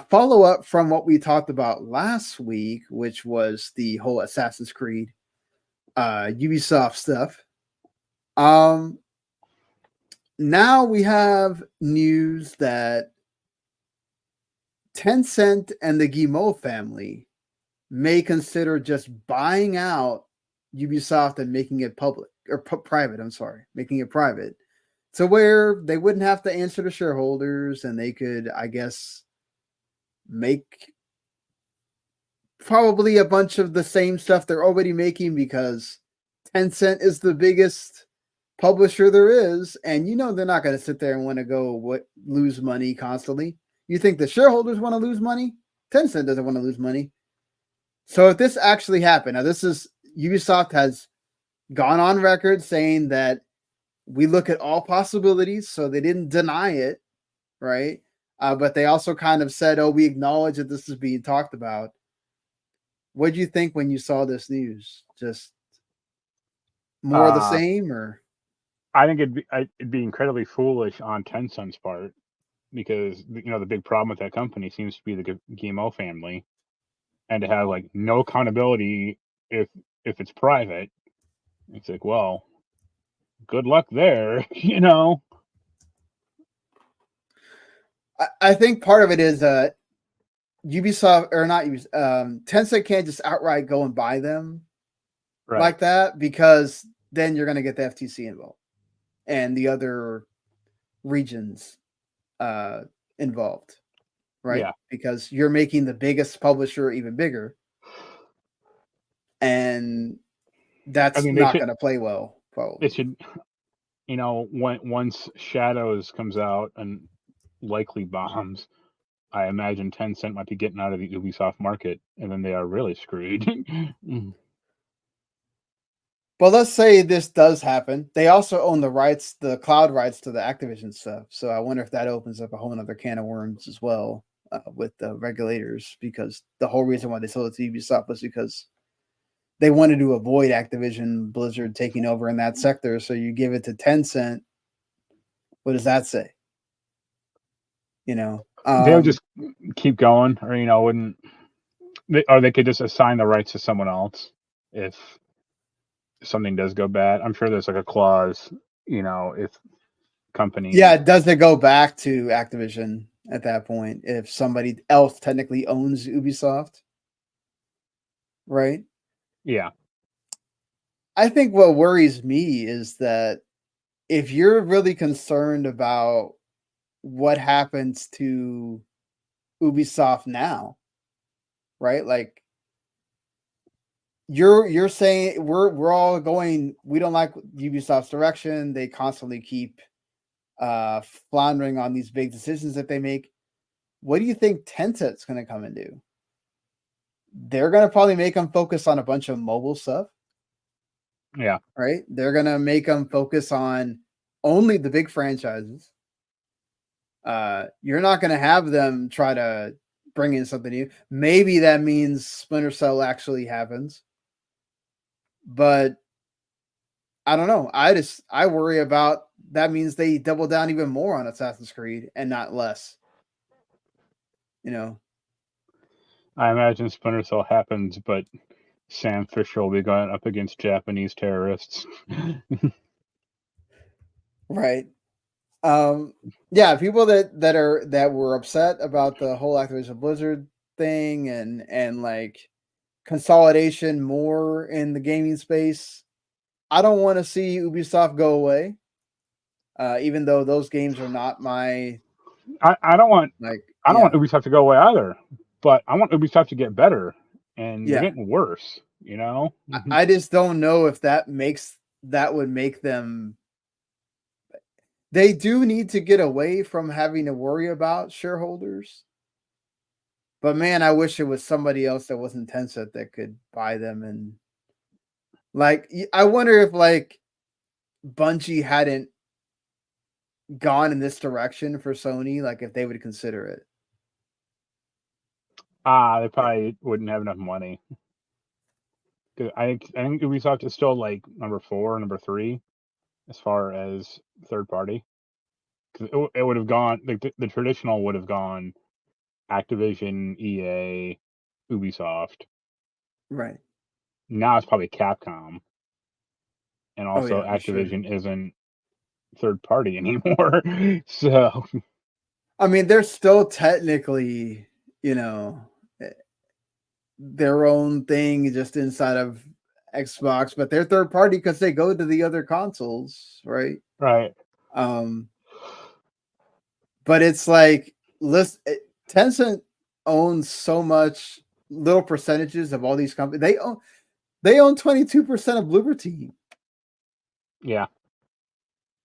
Follow up from what we talked about last week, which was the whole Assassin's Creed Ubisoft stuff. Um, Now we have news that Tencent and the Guillemot family may consider just buying out Ubisoft and making it public or private. I'm sorry, making it private, to where they wouldn't have to answer to shareholders, and they could, I guess, make probably a bunch of the same stuff they're already making because Tencent is the biggest publisher there is, and they're not going to sit there and want to lose money constantly. You think the shareholders want to lose money? Tencent doesn't want to lose money. So if this actually happened, now this is Ubisoft has gone on record saying that we look at all possibilities, so they didn't deny it, right? But they also kind of said, "Oh, we acknowledge that this is being talked about." What did you think when you saw this news? Just more of the Uh, same, or I think it'd be incredibly foolish on Tencent's part because the big problem with that company seems to be the Guillemot family, and to have like no accountability if it's private. It's like, well, good luck there, I think part of it is Ubisoft or not Ubisoft, Tencent can't just outright go and buy them Right? like that because then you're going to get the FTC involved and the other regions uh, involved, right? Yeah. Because you're making the biggest publisher even bigger, and I that's mean, not going to play well, they probably. should, once Shadows comes out and likely bombs, I imagine Tencent might be getting out of the Ubisoft market, and then they are really screwed. But let's say this does happen. They also own the rights, the cloud rights to the Activision stuff. So I wonder if that opens up a whole other can of worms as well with the regulators, because the whole reason why they sold it to Ubisoft was because they wanted to avoid Activision Blizzard taking over in that sector. So you give it to Tencent. What does that say? You know, They would just keep going, or wouldn't or they could just assign the rights to someone else if something does go bad. I'm sure there's like a clause, if companies. yeah, does it go back to Activision at that point if somebody else technically owns Ubisoft? Right. Yeah. I think what worries me is that if you're really concerned about what happens to Ubisoft now, right? Like you're saying we're all going, we don't like Ubisoft's direction. They constantly keep floundering on these big decisions that they make. What do you think Tencent's going to come and do? They're going to probably make them focus on a bunch of mobile stuff, Yeah. right? They're going to make them focus on only the big franchises. You're not going to have them try to bring in something new. Maybe that means Splinter Cell actually happens, but I don't know. I worry about that means they double down even more on Assassin's Creed and not less. You know, I imagine Splinter Cell happens, but Sam Fisher will be going up against Japanese terrorists. right? Yeah, people that were upset about the whole Activision Blizzard thing and like consolidation more in the gaming space. I don't want to see Ubisoft go away. Even though those games are not my I don't want like, I don't want yeah, Ubisoft to go away either, but I want Ubisoft to get better, and they're yeah. getting worse. I just don't know if that would make them. They do need to get away from having to worry about shareholders. But man, I wish it was somebody else that wasn't Tencent that could buy them. And like, I wonder if like Bungie hadn't gone in this direction for Sony, like if they would consider it. They probably wouldn't have enough money. 'Cause I think Ubisoft is still like number 4, number 3 as far as third party. Because it would have gone, like the traditional would have gone Activision, EA, Ubisoft. Right. Now it's probably Capcom, and Oh also yeah, for sure. Activision isn't third party anymore. So I mean, they're still technically, you know, eh, their own thing just inside of Xbox, but they're third party because they go to the other consoles, right? right, Um, but it's like, listen, Tencent owns so much little percentages of all these companies. They own 22% of Bloober Team. yeah,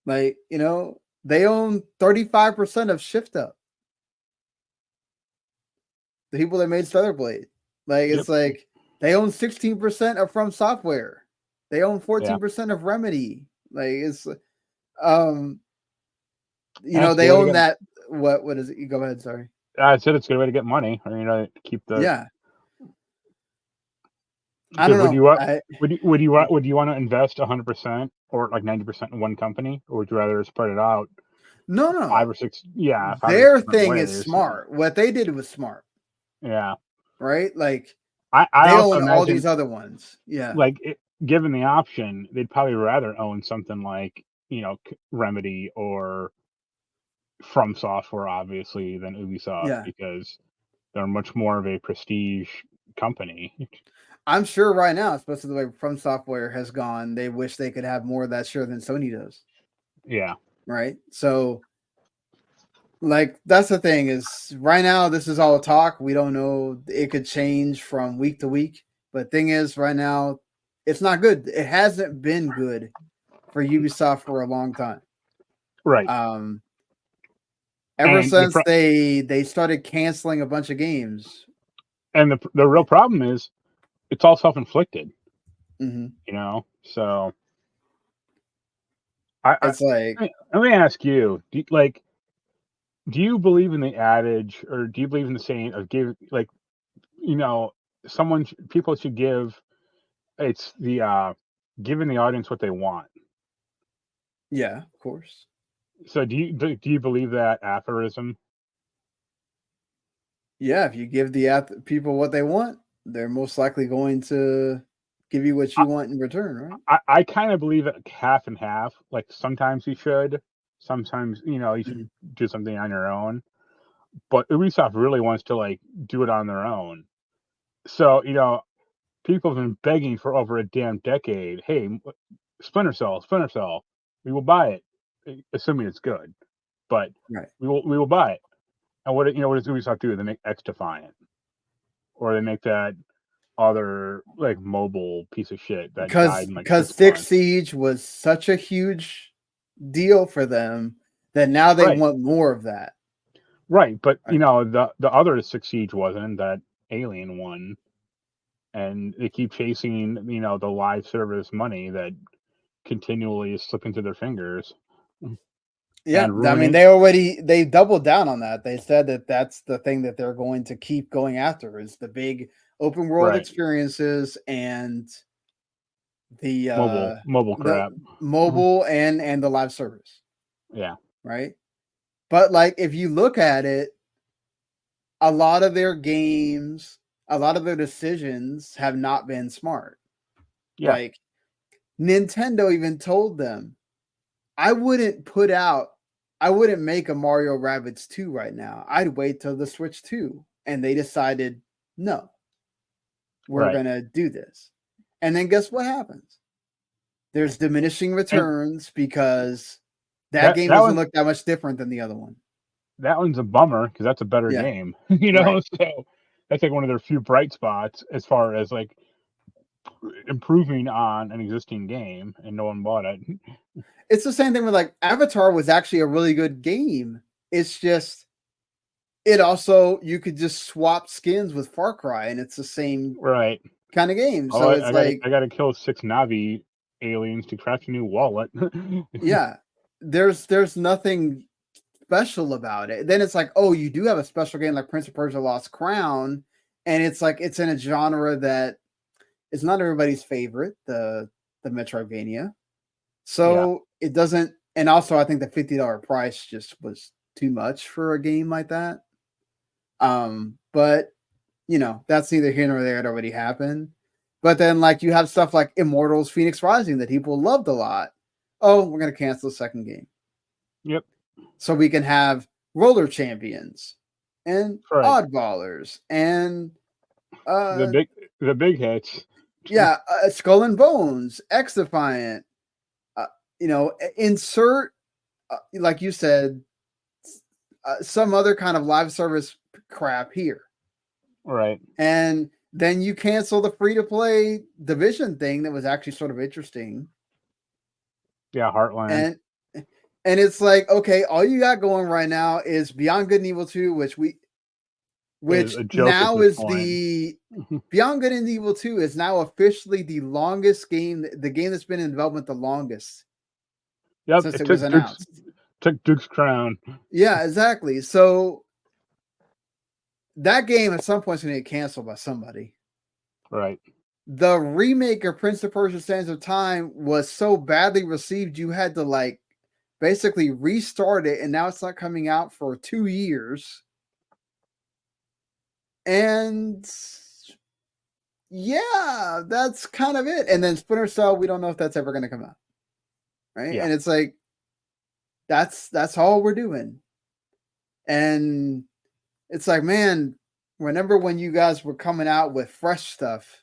Like, they own 35% of Shift Up, the people that made Stellar Blade. Like, yep, it's like they own 16% of From Software. They own yeah. 14% of Remedy. Like, it's um, That's a they good way to own get. that. What is it? You go ahead, sorry. I said it's a good way to get money, or keep the. Yeah. I Because don't would know. you want? I Would you want to invest 100% or like 90% in one company, or would you rather spread it out No, five no. or six? Yeah, 5 or 6 Their different thing is ways. smart. What they did was smart, Yeah, right? Like I they also own all imagine these other ones. Yeah. like given the option, they'd probably rather own something like Remedy or From Software, obviously, than Ubisoft Yeah. because they're much more of a prestige company. I'm sure right now, especially the way From Software has gone, they wish they could have more of that share than Sony does. Yeah, Right. So, like, that's the thing is right now, this is all talk. We don't know. It could change from week to week. But thing is, right now, it's not good. It hasn't been good for Ubisoft for a long time. right. Um, ever And since they started canceling a bunch of games. the real problem is it's all self inflicted. Mhm. So I It's like, let me ask you, do you believe in the adage, or do you believe in the saying of give you know people should give it's the giving the audience what they want. yeah, of course. So do you believe that aphorism? Yeah, if you give the people what they want, they're most likely going to give you what I you want in return, right? I kind of believe it half and half. Like sometimes you should, sometimes you should Mhm. do something on your own. But Ubisoft really wants to do it on their own. So people have been begging for over a damn decade. Hey, Splinter Cell, we will buy it, assuming it's good. But Right. we will buy it. And what does Ubisoft do? They make X Defiant, or they make that other mobile piece of shit that died Because in like because 6 months. Siege was such a huge deal for them that now they Right, want more of that. right. But Right. the other Six Siege wasn't that Alien one, and they keep chasing the live service money that continually is slipping through their fingers Yeah, and I mean ruining. they doubled down on that. They said that that's the thing that they're going to keep going after is the big open world Right, experiences and the mobile the crap. mobile and the live service, Yeah, right? But like if you look at it, a lot of their games, a lot of their decisions have not been smart. yeah, Like Nintendo even told them, I wouldn't put out I wouldn't make a Mario Rabbids 2 right now. I'd wait till the Switch 2. And they decided, no, we're right. gonna do this. And then guess what happens? There's diminishing And returns because that that game that doesn't one look that much different than the other one. that one's a bummer because that's a better Yeah, game. right. So that's like one of their few bright spots as far as improving on an existing game, and no one bought it. It's the same thing with like Avatar was actually a really good game. It's just it also you could just swap skins with Far Cry and it's the same Right. kind of game. Oh, So it's like, I gotta kill 6 Navi aliens to craft a new wallet. yeah, there's nothing special about it. Then it's like, oh, you do have a special game like Prince of Persia Lost Crown, and it's like it's in a genre that is not everybody's favorite, the Metroidvania. Yeah. So it doesn't, and also I think the $50 price just was too much for a game like that. But that's neither here nor there. It already happened. But then, like, you have stuff like Immortals Phoenix Rising that people loved a lot. Oh, we're going to cancel the second game. Yep. So we can have Roller Champions and Right. Oddballers and The big hits. yeah, Skull and Bones, X Defiant. Insert like you said, some other kind of live service crap here. Right. And then you cancel the free to play Division thing that was actually sort of interesting. Yeah, Heartland. And it's like, okay, all you got going right now is Beyond Good and Evil 2, which now is the Beyond Good and Evil 2 is now officially the longest game, the game that's been in development the longest. Yep, since it was announced. Took Duke's crown. Yeah, exactly. So that game at some point is going to get canceled by somebody. Right. The remake of Prince of Persia: Sands of Time was so badly received, you had to basically restart it, and now it's not coming out for 2 years. And yeah, that's kind of it. And then Splinter Cell, we don't know if that's ever going to come out. Right? Yeah. And it's like that's all we're doing. And it's like, man, remember when you guys were coming out with fresh stuff?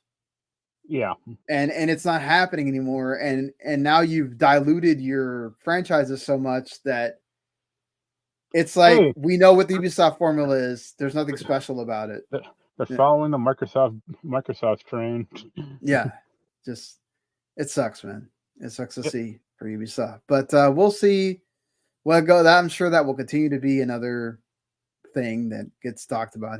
Yeah. And it's not happening anymore. And now you've diluted your franchises so much that it's like, we know what the Ubisoft formula is. There's nothing special about it. They're following the Microsoft train. Yeah. Just, it sucks, man. It sucks to see for Ubisoft. But we'll see. I'm sure that will continue to be another thing that gets talked about